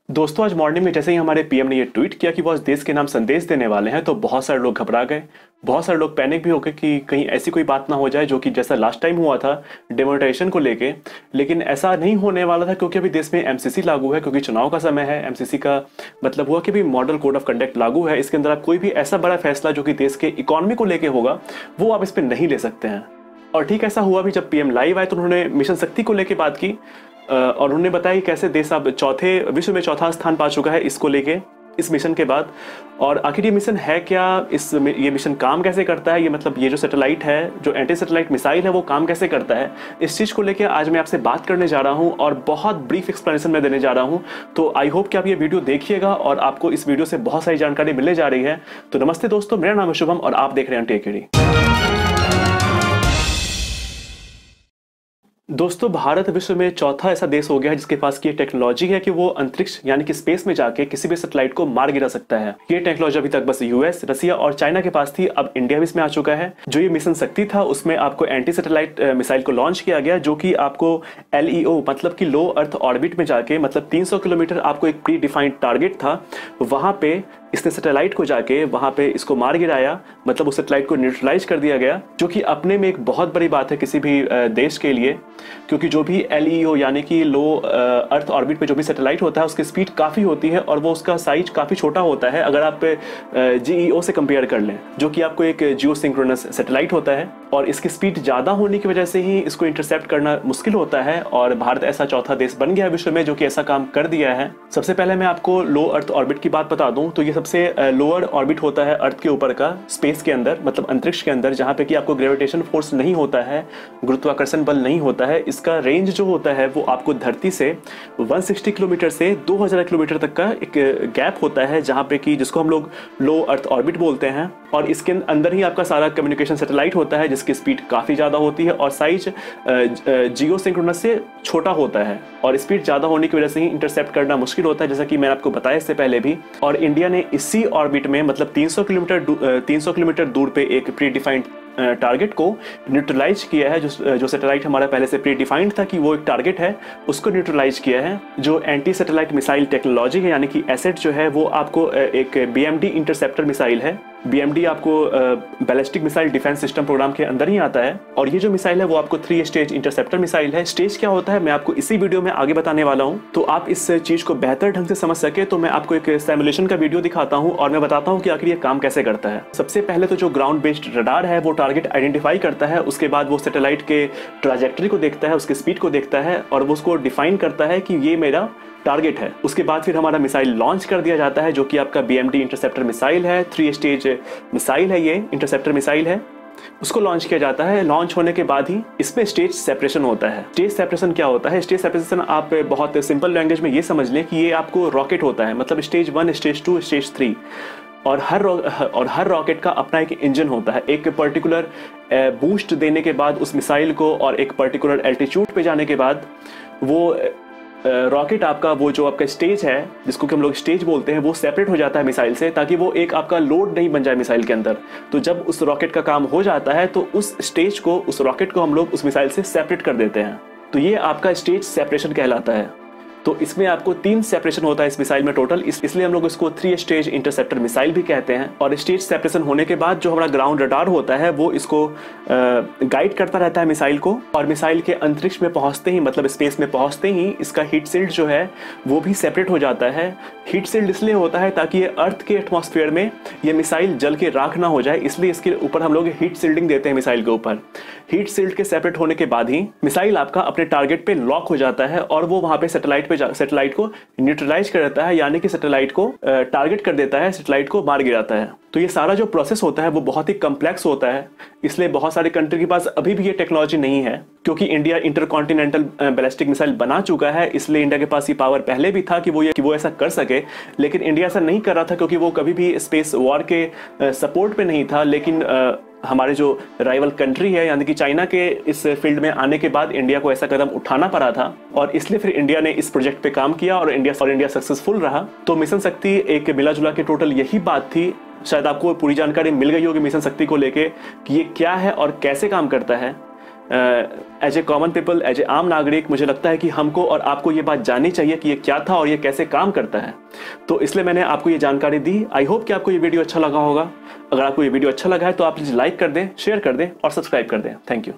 दोस्तों, आज मॉर्निंग में जैसे ही हमारे पीएम ने ये ट्वीट किया कि वो आज देश के नाम संदेश देने वाले हैं, तो बहुत सारे लोग घबरा गए। बहुत सारे लोग पैनिक भी हो गए कि कहीं ऐसी कोई बात ना हो जाए जो कि जैसा लास्ट टाइम हुआ था डिमोनेटाइजेशन को लेके। लेकिन ऐसा नहीं होने वाला था, क्योंकि अभी देश में एमसीसी लागू है, क्योंकि चुनाव का समय है। एमसीसी का मतलब हुआ कि भी मॉडल कोड ऑफ कंडक्ट लागू है। इसके अंदर आप कोई भी ऐसा बड़ा फैसला जो कि देश के इकोनॉमी को लेके होगा, वो आप इस पर नहीं ले सकते हैं। और ठीक ऐसा हुआ भी, जब पीएम लाइव आए तो उन्होंने मिशन शक्ति को लेके बात की और उन्होंने बताया कि कैसे देश अब विश्व में चौथा स्थान पा चुका है इसको लेके, इस मिशन के बाद। और आखिर ये मिशन है क्या, ये मिशन काम कैसे करता है, ये मतलब ये जो सैटेलाइट है, जो एंटी सैटेलाइट मिसाइल है, वो काम कैसे करता है, इस चीज़ को लेके आज मैं आपसे बात करने जा रहा हूँ और बहुत ब्रीफ एक्सप्लेनेशन मैं देने जा रहा हूँ। तो आई होप कि आप ये वीडियो देखिएगा और आपको इस वीडियो से बहुत सारी जानकारी मिलने जा रही है। तो नमस्ते दोस्तों, मेरा नाम है शुभम और आप देख रहे हैं टेक। दोस्तों, भारत विश्व में चौथा ऐसा देश हो गया है जिसके पास की टेक्नोलॉजी है कि वो अंतरिक्ष यानी कि स्पेस में जाके किसी भी सैटेलाइट को मार गिरा सकता है। ये टेक्नोलॉजी अभी तक बस यूएस, रसिया और चाइना के पास थी, अब इंडिया भी इसमें आ चुका है। जो ये मिशन शक्ति था, उसमें आपको एंटी सैटेलाइट मिसाइल को लॉन्च किया गया, जो कि आपको LEO मतलब कि लो अर्थ ऑर्बिट में जाके, मतलब 300 किलोमीटर आपको एक प्री डिफाइंड टारगेट था, वहां पे इसने सैटेलाइट को जाके वहां पे इसको मार गिराया, मतलब उस सैटेलाइट को न्यूट्रलाइज कर दिया गया, जो कि अपने में एक बहुत बड़ी बात है किसी भी देश के लिए। क्योंकि जो भी LEO यानी कि लो अर्थ ऑर्बिट पे जो भी सैटेलाइट होता है, उसकी स्पीड काफ़ी होती है और वो उसका साइज काफ़ी छोटा होता है अगर आप GEO से कंपेयर कर लें, जो कि आपको एक जियो सिंक्रोनस सैटेलाइट होता है। और इसकी स्पीड ज़्यादा होने की वजह से ही इसको इंटरसेप्ट करना मुश्किल होता है, और भारत ऐसा चौथा देश बन गया है विश्व में जो कि ऐसा काम कर दिया है। सबसे पहले मैं आपको लो अर्थ ऑर्बिट की बात बता दूं, तो ये सबसे लोअर ऑर्बिट होता है अर्थ के ऊपर का, स्पेस के अंदर, मतलब अंतरिक्ष के अंदर, जहाँ पे कि आपको ग्रेविटेशन फोर्स नहीं होता है, गुरुत्वाकर्षण बल नहीं होता है। इसका रेंज जो होता है वो आपको धरती से 160 किलोमीटर से 2000 किलोमीटर तक का एक गैप होता है, जहाँ पे कि जिसको हम लोग लो अर्थ ऑर्बिट बोलते हैं। और इसके अंदर ही आपका सारा कम्युनिकेशन सैटेलाइट होता है, जिसकी स्पीड काफ़ी ज़्यादा होती है और साइज जियो सिंक्रोनस से छोटा होता है, और स्पीड ज़्यादा होने की वजह से ही इंटरसेप्ट करना मुश्किल होता है, जैसा कि मैंने आपको बताया इससे पहले भी। और इंडिया ने इसी ऑर्बिट में, मतलब 300 किलोमीटर दूर पे एक प्री डिफाइंड टारगेट को न्यूट्रलाइज किया है। जो सैटेलाइट हमारा पहले से प्री डिफाइंड था कि वो एक टारगेट है, उसको न्यूट्रलाइज किया है। जो एंटी सैटेलाइट मिसाइल टेक्नोलॉजी है, यानी कि एसेट जो है, वो आपको एक BMD इंटरसेप्टर मिसाइल है। BMD आपको ballistic missile defence system program के अंदर ही आता है। और ये जो मिसाइल है वो आपको 3 स्टेज इंटरसेप्टर मिसाइल है। स्टेज क्या होता है मैं आपको इसी वीडियो में आगे बताने वाला हूँ। तो आप इस चीज को बेहतर ढंग से समझ सके तो मैं आपको एक सिमुलेशन का वीडियो दिखाता हूँ और मैं बताता हूँ कि आखिर ये काम कैसे करता है। सबसे पहले तो जो ग्राउंड बेस्ड रडार है वो टारगेट आइडेंटिफाई करता है, उसके बाद वो सैटेलाइट के ट्राजेक्टरी को देखता है, उसके स्पीड को देखता है और वो उसको डिफाइन करता है कि ये मेरा टारगेट है। उसके बाद फिर हमारा मिसाइल लॉन्च कर दिया जाता है, जो कि आपका BMD इंटरसेप्टर मिसाइल है। 3 स्टेज मिसाइल है, ये इंटरसेप्टर मिसाइल है। उसको लॉन्च किया जाता है। लॉन्च होने के बाद ही इसमें स्टेज सेपरेशन होता है। स्टेज सेपरेशन क्या होता है? स्टेज सेपरेशन आप बहुत सिंपल लैंग्वेज में ये समझ लें कि ये आपको रॉकेट होता है, मतलब स्टेज 1, स्टेज 2, स्टेज 3, और हर रॉकेट का अपना एक इंजन होता है। एक पर्टिकुलर बूस्ट देने के बाद उस मिसाइल को, और एक पर्टिकुलर एल्टीट्यूड पे जाने के बाद वो रॉकेट आपका, वो जो आपका स्टेज है जिसको कि हम लोग स्टेज बोलते हैं, वो सेपरेट हो जाता है मिसाइल से, ताकि वो एक आपका लोड नहीं बन जाए मिसाइल के अंदर। तो जब उस रॉकेट का काम हो जाता है तो उस स्टेज को, उस रॉकेट को हम लोग उस मिसाइल से सेपरेट कर देते हैं। तो ये आपका स्टेज सेपरेशन कहलाता है। तो इसमें आपको 3 सेपरेशन होता है इस मिसाइल में टोटल, इसलिए हम लोग इसको 3 स्टेज इंटरसेप्टर मिसाइल भी कहते हैं। और स्टेज सेपरेशन होने के बाद जो हमारा ग्राउंड रडार होता है वो इसको गाइड करता रहता है मिसाइल को, और मिसाइल के अंतरिक्ष में पहुंचते ही, मतलब स्पेस में पहुंचते ही, इसका हीट शील्ड जो है वो भी सेपरेट हो जाता है। हीट शील्ड इसलिए होता है ताकि ये अर्थ के एटमॉस्फेयर में ये मिसाइल जल के राख ना हो जाए, इसलिए इसके ऊपर हम लोग हीट शील्डिंग देते हैं मिसाइल के ऊपर। हीट शील्ड के सेपरेट होने के बाद ही मिसाइल आपका अपने टारगेट पे लॉक हो जाता है और वो वहां पे सैटेलाइट को न्यूट्रलाइज कर देता है, यानी कि सैटेलाइट को टारगेट कर देता है, सैटेलाइट को मार गिराता है। तो ये सारा जो प्रोसेस होता है वो बहुत ही कम्प्लेक्स होता है, इसलिए बहुत सारे कंट्री के पास अभी भी ये टेक्नोलॉजी नहीं है। क्योंकि इंडिया इंटरकॉन्टिनेंटल बैलिस्टिक मिसाइल बना चुका है, इसलिए इंडिया के पास ये पावर पहले भी था कि वो ऐसा कर सके, लेकिन इंडिया ऐसा नहीं कर रहा था क्योंकि वो कभी भी स्पेस वॉर के सपोर्ट पे नहीं था। लेकिन हमारे जो राइवल कंट्री है, यानी कि चाइना के इस फील्ड में आने के बाद इंडिया को ऐसा कदम उठाना पड़ा था, और इसलिए फिर इंडिया ने इस प्रोजेक्ट पे काम किया और इंडिया सक्सेसफुल रहा। तो मिशन शक्ति एक मिला जुला के टोटल यही बात थी। शायद आपको पूरी जानकारी मिल गई होगी मिशन शक्ति को लेके कि ये क्या है और कैसे काम करता है। As a common people, as a आम नागरिक, मुझे लगता है कि हमको और आपको ये बात जाननी चाहिए कि ये क्या था और ये कैसे काम करता है। तो इसलिए मैंने आपको ये जानकारी दी। आई होप कि आपको ये वीडियो अच्छा लगा होगा। अगर आपको ये वीडियो अच्छा लगा है तो आप प्लीज लाइक कर दें, शेयर कर दें और सब्सक्राइब कर दें। Thank you.